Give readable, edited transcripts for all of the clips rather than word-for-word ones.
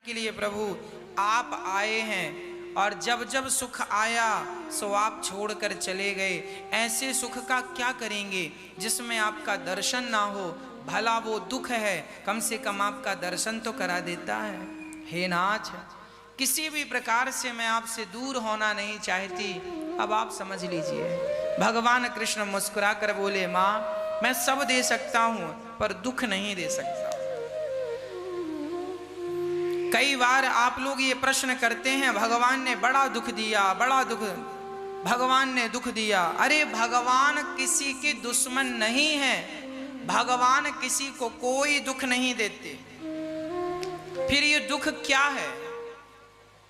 के लिए प्रभु आप आए हैं और जब जब सुख आया सो आप छोड़कर चले गए। ऐसे सुख का क्या करेंगे जिसमें आपका दर्शन ना हो। भला वो दुख है, कम से कम आपका दर्शन तो करा देता है। हे नाथ, किसी भी प्रकार से मैं आपसे दूर होना नहीं चाहती, अब आप समझ लीजिए। भगवान कृष्ण मुस्कुरा कर बोले, माँ मैं सब दे सकता हूँ पर दुख नहीं दे सकता। कई बार आप लोग ये प्रश्न करते हैं, भगवान ने बड़ा दुख दिया, बड़ा दुख, भगवान ने दुख दिया। अरे भगवान किसी के दुश्मन नहीं है, भगवान किसी को कोई दुख नहीं देते। फिर ये दुख क्या है?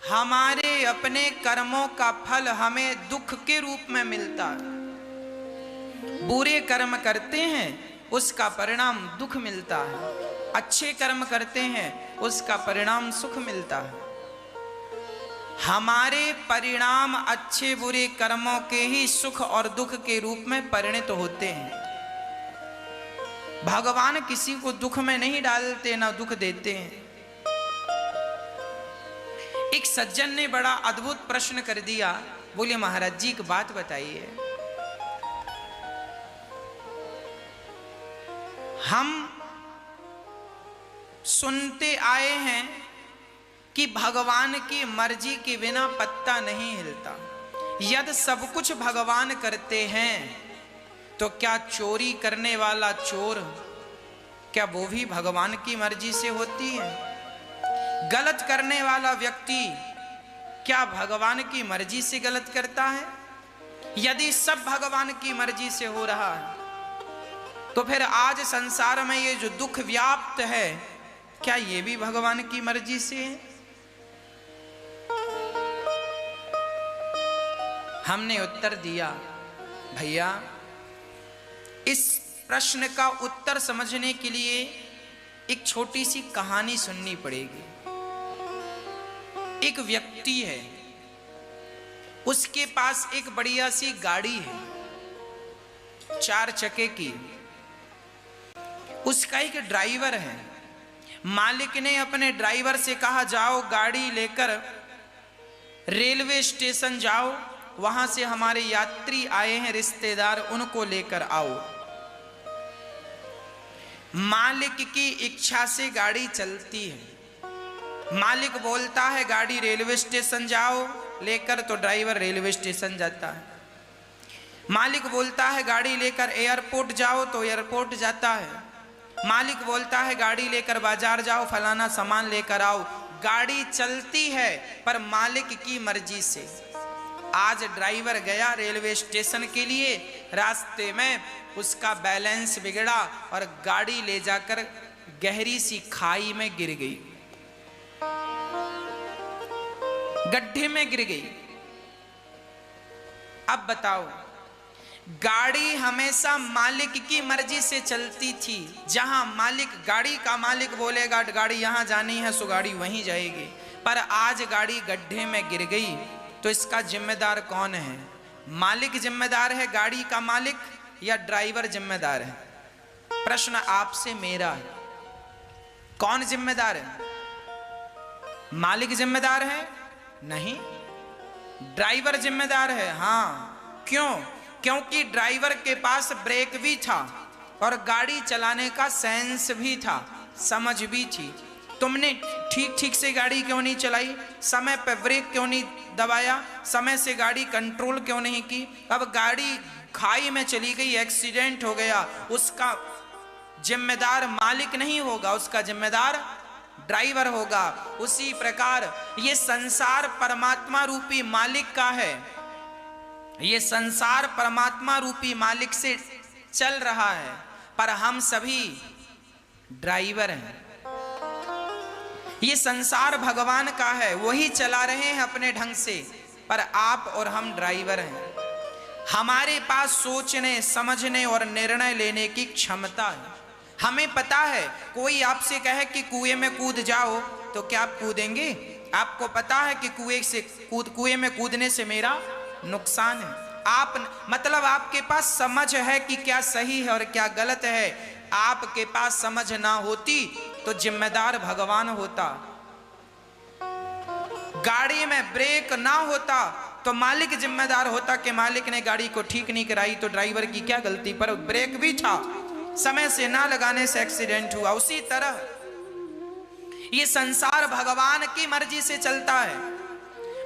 हमारे अपने कर्मों का फल हमें दुख के रूप में मिलता है। बुरे कर्म करते हैं उसका परिणाम दुख मिलता है, अच्छे कर्म करते हैं उसका परिणाम सुख मिलता है। हमारे परिणाम अच्छे बुरे कर्मों के ही सुख और दुख के रूप में परिणत होते हैं। भगवान किसी को दुख में नहीं डालते, ना दुख देते हैं। एक सज्जन ने बड़ा अद्भुत प्रश्न कर दिया, बोले महाराज जी एक बात बताइए, हम सुनते आए हैं कि भगवान की मर्जी के बिना पत्ता नहीं हिलता। यदि सब कुछ भगवान करते हैं तो क्या चोरी करने वाला चोर, क्या वो भी भगवान की मर्जी से होती है? गलत करने वाला व्यक्ति क्या भगवान की मर्जी से गलत करता है? यदि सब भगवान की मर्जी से हो रहा है तो फिर आज संसार में ये जो दुख व्याप्त है, क्या ये भी भगवान की मर्जी से है? हमने उत्तर दिया, भैया इस प्रश्न का उत्तर समझने के लिए एक छोटी सी कहानी सुननी पड़ेगी। एक व्यक्ति है, उसके पास एक बढ़िया सी गाड़ी है, 4 चक्के की। उसका एक ड्राइवर है। मालिक ने अपने ड्राइवर से कहा, जाओ गाड़ी लेकर रेलवे स्टेशन जाओ, वहां से हमारे यात्री आए हैं रिश्तेदार, उनको लेकर आओ। मालिक की इच्छा से गाड़ी चलती है। मालिक बोलता है गाड़ी रेलवे स्टेशन जाओ लेकर, तो ड्राइवर रेलवे स्टेशन जाता है। मालिक बोलता है गाड़ी लेकर एयरपोर्ट जाओ, तो एयरपोर्ट जाता है। मालिक बोलता है गाड़ी लेकर बाजार जाओ, फलाना सामान लेकर आओ। गाड़ी चलती है पर मालिक की मर्जी से। आज ड्राइवर गया रेलवे स्टेशन के लिए, रास्ते में उसका बैलेंस बिगड़ा और गाड़ी ले जाकर गहरी सी खाई में गिर गई, गड्ढे में गिर गई। अब बताओ, गाड़ी हमेशा मालिक की मर्जी से चलती थी। जहां मालिक, गाड़ी का मालिक बोलेगा गाड़ी यहां जानी है सो गाड़ी वहीं जाएगी। पर आज गाड़ी गड्ढे में गिर गई तो इसका जिम्मेदार कौन है? मालिक जिम्मेदार है, गाड़ी का मालिक, या ड्राइवर जिम्मेदार है? प्रश्न आपसे मेरा है, कौन जिम्मेदार है? मालिक जिम्मेदार है? नहीं, ड्राइवर जिम्मेदार है। हाँ, क्यों? क्योंकि ड्राइवर के पास ब्रेक भी था और गाड़ी चलाने का सेंस भी था, समझ भी थी। तुमने ठीक से गाड़ी क्यों नहीं चलाई? समय पर ब्रेक क्यों नहीं दबाया? समय से गाड़ी कंट्रोल क्यों नहीं की? अब गाड़ी खाई में चली गई, एक्सीडेंट हो गया, उसका जिम्मेदार मालिक नहीं होगा, उसका जिम्मेदार ड्राइवर होगा। उसी प्रकार ये संसार परमात्मा रूपी मालिक का है। ये संसार परमात्मा रूपी मालिक से चल रहा है, पर हम सभी ड्राइवर हैं। ये संसार भगवान का है, वही चला रहे हैं अपने ढंग से, पर आप और हम ड्राइवर हैं। हमारे पास सोचने, समझने और निर्णय लेने की क्षमता है। हमें पता है, कोई आपसे कहे कि कुएं में कूद जाओ तो क्या आप कूदेंगे? आपको पता है कि कुएं में कूदने से मेरा नुकसान है। आप मतलब आपके पास समझ है कि क्या सही है और क्या गलत है। आपके पास समझ ना होती तो जिम्मेदार भगवान होता। गाड़ी में ब्रेक ना होता तो मालिक जिम्मेदार होता कि मालिक ने गाड़ी को ठीक नहीं कराई तो ड्राइवर की क्या गलती, पर ब्रेक भी था, समय से ना लगाने से एक्सीडेंट हुआ। उसी तरह ये संसार भगवान की मर्जी से चलता है,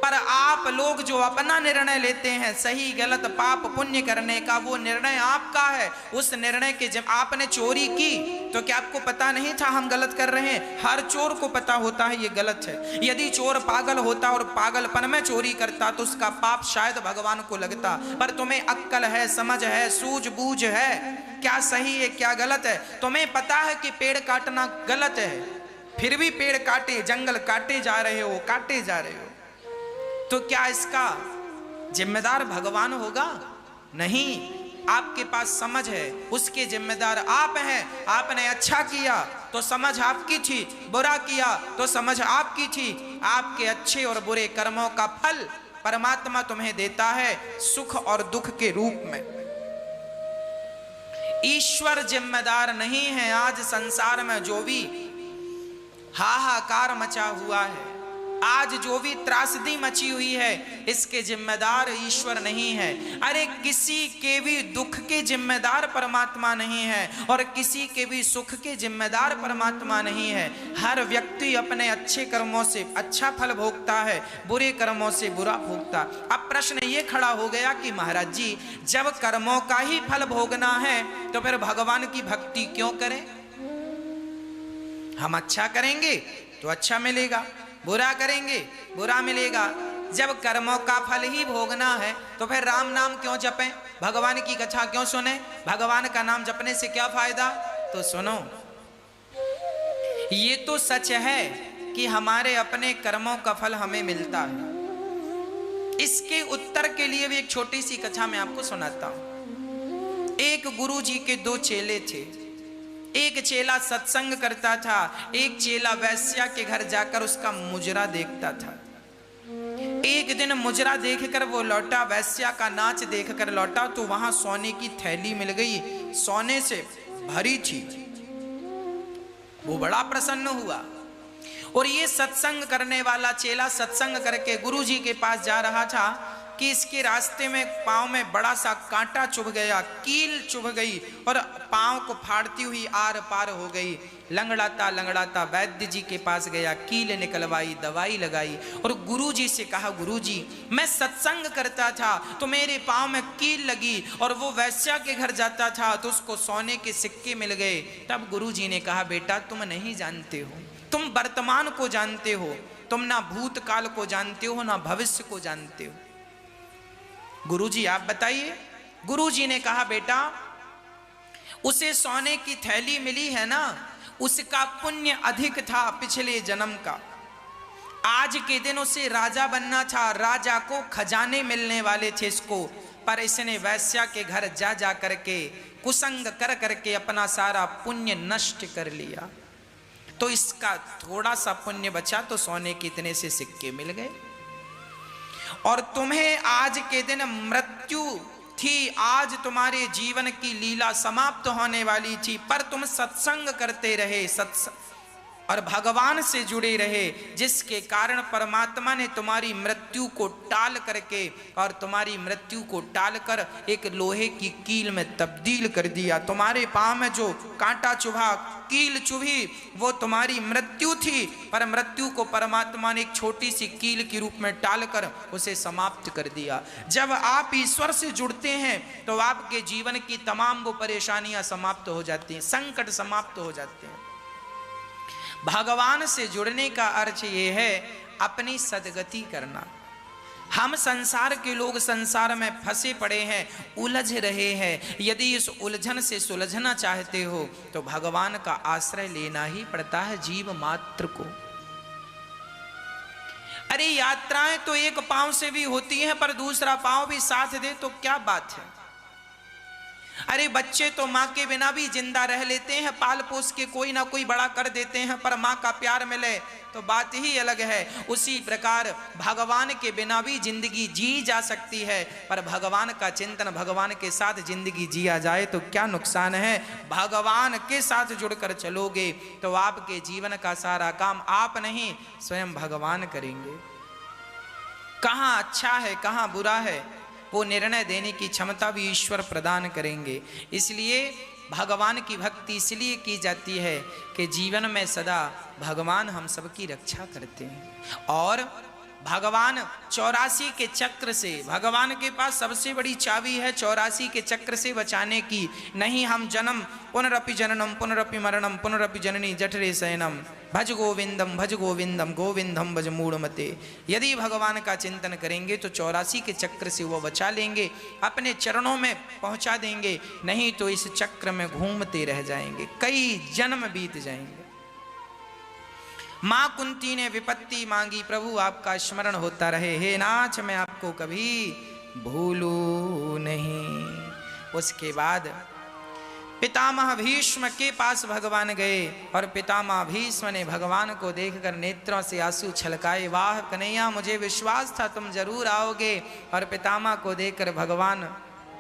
पर आप लोग जो अपना निर्णय लेते हैं सही गलत पाप पुण्य करने का, वो निर्णय आपका है। उस निर्णय के जब आपने चोरी की तो क्या आपको पता नहीं था हम गलत कर रहे हैं? हर चोर को पता होता है ये गलत है। यदि चोर पागल होता और पागलपन में चोरी करता तो उसका पाप शायद भगवान को लगता, पर तुम्हें अक्ल है, समझ है, सूझबूझ है, क्या सही है क्या गलत है। तुम्हें पता है कि पेड़ काटना गलत है, फिर भी पेड़ काटे, जंगल काटे जा रहे हो, काटे जा रहे हो, तो क्या इसका जिम्मेदार भगवान होगा? नहीं, आपके पास समझ है, उसके जिम्मेदार आप हैं। आपने अच्छा किया तो समझ आपकी थी, बुरा किया तो समझ आपकी थी। आपके अच्छे और बुरे कर्मों का फल परमात्मा तुम्हें देता है सुख और दुख के रूप में। ईश्वर जिम्मेदार नहीं है। आज संसार में जो भी हाहाकार मचा हुआ है, आज जो भी त्रासदी मची हुई है, इसके जिम्मेदार ईश्वर नहीं है। अरे किसी के भी दुख के जिम्मेदार परमात्मा नहीं है और किसी के भी सुख के जिम्मेदार परमात्मा नहीं है। हर व्यक्ति अपने अच्छे कर्मों से अच्छा फल भोगता है, बुरे कर्मों से बुरा भोगता। अब प्रश्न ये खड़ा हो गया कि महाराज जी, जब कर्मों का ही फल भोगना है तो फिर भगवान की भक्ति क्यों करें? हम अच्छा करेंगे तो अच्छा मिलेगा, बुरा करेंगे बुरा मिलेगा। जब कर्मों का फल ही भोगना है तो फिर राम नाम क्यों जपें, भगवान की कथा क्यों सुने? भगवान का नाम जपने से क्या फायदा? तो सुनो, ये तो सच है कि हमारे अपने कर्मों का फल हमें मिलता है। इसके उत्तर के लिए भी एक छोटी सी कथा मैं आपको सुनाता हूं। एक गुरु जी के दो चेले थे। एक चेला सत्संग करता था, एक चेला वैश्या के घर जाकर उसका मुजरा देखता था। एक दिन मुजरा देखकर वो लौटा, वैश्या का नाच देखकर लौटा, तो वहां सोने की थैली मिल गई, सोने से भरी थी। वो बड़ा प्रसन्न हुआ और ये सत्संग करने वाला चेला सत्संग करके गुरु जी के पास जा रहा था कि इसके रास्ते में पांव में बड़ा सा कांटा चुभ गया, कील चुभ गई और पांव को फाड़ती हुई आर पार हो गई। लंगड़ाता लंगड़ाता वैद्य जी के पास गया, कील निकलवाई, दवाई लगाई और गुरु जी से कहा, गुरु जी मैं सत्संग करता था तो मेरे पांव में कील लगी और वो वैश्या के घर जाता था तो उसको सोने के सिक्के मिल गए। तब गुरु जी ने कहा, बेटा तुम नहीं जानते हो, तुम वर्तमान को जानते हो, तुम ना भूतकाल को जानते हो ना भविष्य को जानते हो। गुरुजी आप बताइए। गुरुजी ने कहा, बेटा उसे सोने की थैली मिली है ना, उसका पुण्य अधिक था पिछले जन्म का। आज के दिन उसे राजा बनना था, राजा को खजाने मिलने वाले थे इसको, पर इसने वैश्या के घर जा जा करके कुसंग कर करके अपना सारा पुण्य नष्ट कर लिया। तो इसका थोड़ा सा पुण्य बचा तो सोने के इतने से सिक्के मिल गए। और तुम्हें आज के दिन मृत्यु थी, आज तुम्हारे जीवन की लीला समाप्त होने वाली थी, पर तुम सत्संग करते रहे, सत्संग और भगवान से जुड़े रहे, जिसके कारण परमात्मा ने तुम्हारी मृत्यु को टाल करके और तुम्हारी मृत्यु को टालकर एक लोहे की कील में तब्दील कर दिया। तुम्हारे पांव में जो कांटा चुभा, कील चुभी, वो तुम्हारी मृत्यु थी, पर मृत्यु को परमात्मा ने एक छोटी सी कील के रूप में टालकर उसे समाप्त कर दिया। जब आप ईश्वर से जुड़ते हैं तो आपके जीवन की तमाम वो परेशानियां समाप्त हो जाती हैं, संकट समाप्त हो जाते हैं। भगवान से जुड़ने का अर्थ ये है अपनी सदगति करना। हम संसार के लोग संसार में फंसे पड़े हैं, उलझ रहे हैं। यदि इस उलझन से सुलझना चाहते हो तो भगवान का आश्रय लेना ही पड़ता है जीव मात्र को। अरे यात्राएं तो एक पांव से भी होती हैं, पर दूसरा पांव भी साथ दे तो क्या बात है। अरे बच्चे तो माँ के बिना भी जिंदा रह लेते हैं, पाल पोस के कोई ना कोई बड़ा कर देते हैं, पर माँ का प्यार मिले तो बात ही अलग है। उसी प्रकार भगवान के बिना भी जिंदगी जी जा सकती है, पर भगवान का चिंतन, भगवान के साथ जिंदगी जिया जाए तो क्या नुकसान है। भगवान के साथ जुड़कर चलोगे तो आपके जीवन का सारा काम आप नहीं स्वयं भगवान करेंगे। कहाँ अच्छा है कहाँ बुरा है, वो निर्णय देने की क्षमता भी ईश्वर प्रदान करेंगे। इसलिए भगवान की भक्ति इसलिए की जाती है कि जीवन में सदा भगवान हम सबकी रक्षा करते हैं। और भगवान 84 के चक्र से, भगवान के पास सबसे बड़ी चाबी है 84 के चक्र से बचाने की। नहीं हम जन्म पुनरपि जननम पुनरपि मरणम पुनरपि जननी जठरे शयनम भज गोविंदम गोविंदम भज मूढ़मते। यदि भगवान का चिंतन करेंगे तो 84 के चक्र से वो बचा लेंगे, अपने चरणों में पहुंचा देंगे। नहीं तो इस चक्र में घूमते रह जाएंगे, कई जन्म बीत जाएंगे। मां कुंती ने विपत्ति मांगी, प्रभु आपका स्मरण होता रहे, हे नाथ मैं आपको कभी भूलूं नहीं। उसके बाद पितामह भीष्म के पास भगवान गए और पितामह भीष्म ने भगवान को देखकर नेत्रों से आंसू छलकाए। वाह कन्हैया, मुझे विश्वास था तुम जरूर आओगे। और पितामह को देखकर भगवान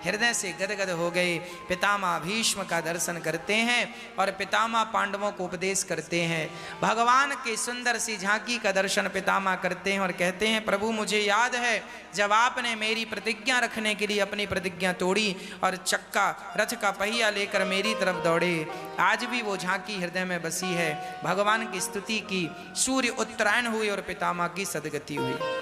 हृदय से गदगद हो गए। पितामह भीष्म का दर्शन करते हैं और पितामह पांडवों को उपदेश करते हैं। भगवान के सुंदर सी झांकी का दर्शन पितामह करते हैं और कहते हैं, प्रभु मुझे याद है जब आपने मेरी प्रतिज्ञा रखने के लिए अपनी प्रतिज्ञा तोड़ी और चक्का रथ का पहिया लेकर मेरी तरफ दौड़े। आज भी वो झांकी हृदय में बसी है। भगवान की स्तुति की, सूर्य उत्तरायण हुई और पितामह की सदगति हुई।